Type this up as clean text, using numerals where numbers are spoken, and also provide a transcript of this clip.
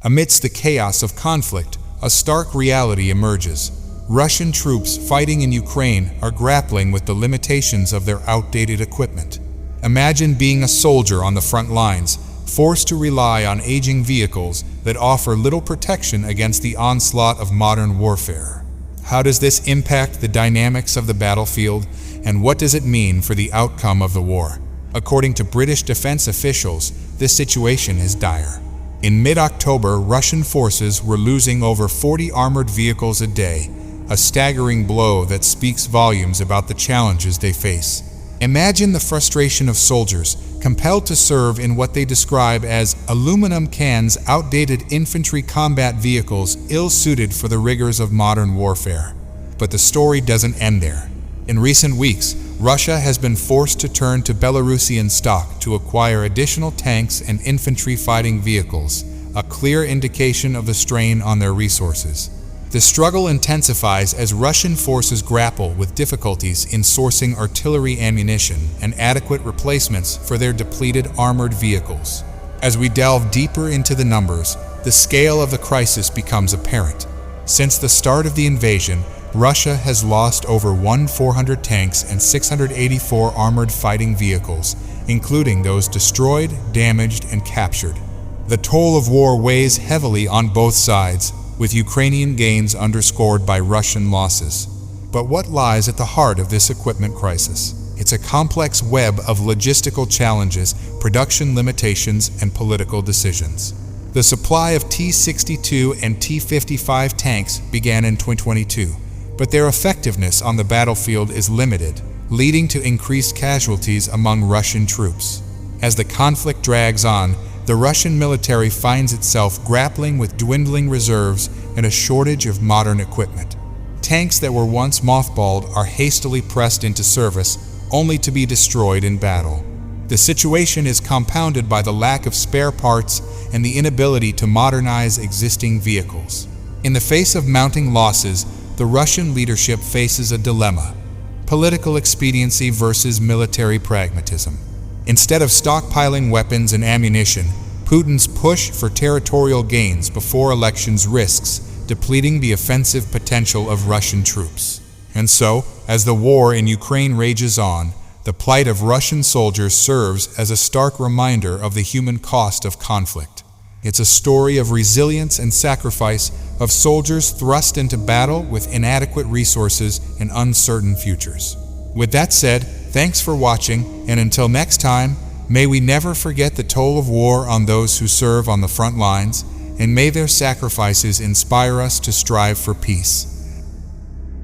Amidst the chaos of conflict, a stark reality emerges. Russian troops fighting in Ukraine are grappling with the limitations of their outdated equipment. Imagine being a soldier on the front lines, forced to rely on aging vehicles that offer little protection against the onslaught of modern warfare. How does this impact the dynamics of the battlefield, and what does it mean for the outcome of the war? According to British defense officials, this situation is dire. In mid-October, Russian forces were losing over 40 armored vehicles a day, a staggering blow that speaks volumes about the challenges they face. Imagine the frustration of soldiers compelled to serve in what they describe as aluminum cans, outdated infantry combat vehicles ill-suited for the rigors of modern warfare. But the story doesn't end there. In recent weeks, Russia has been forced to turn to Belarusian stock to acquire additional tanks and infantry fighting vehicles, a clear indication of the strain on their resources. The struggle intensifies as Russian forces grapple with difficulties in sourcing artillery ammunition and adequate replacements for their depleted armored vehicles. As we delve deeper into the numbers, the scale of the crisis becomes apparent. Since the start of the invasion, Russia has lost over 1,400 tanks and 684 armored fighting vehicles, including those destroyed, damaged, and captured. The toll of war weighs heavily on both sides, with Ukrainian gains underscored by Russian losses. But what lies at the heart of this equipment crisis? It's a complex web of logistical challenges, production limitations, and political decisions. The supply of T-62 and T-55 tanks began in 2022, but their effectiveness on the battlefield is limited, leading to increased casualties among Russian troops. As the conflict drags on, the Russian military finds itself grappling with dwindling reserves and a shortage of modern equipment. Tanks that were once mothballed are hastily pressed into service, only to be destroyed in battle. The situation is compounded by the lack of spare parts and the inability to modernize existing vehicles. In the face of mounting losses, the Russian leadership faces a dilemma: political expediency versus military pragmatism. Instead of stockpiling weapons and ammunition, Putin's push for territorial gains before elections risks depleting the offensive potential of Russian troops. And so, as the war in Ukraine rages on, the plight of Russian soldiers serves as a stark reminder of the human cost of conflict. It's a story of resilience and sacrifice, of soldiers thrust into battle with inadequate resources and uncertain futures. With that said, thanks for watching, and until next time, may we never forget the toll of war on those who serve on the front lines, and may their sacrifices inspire us to strive for peace.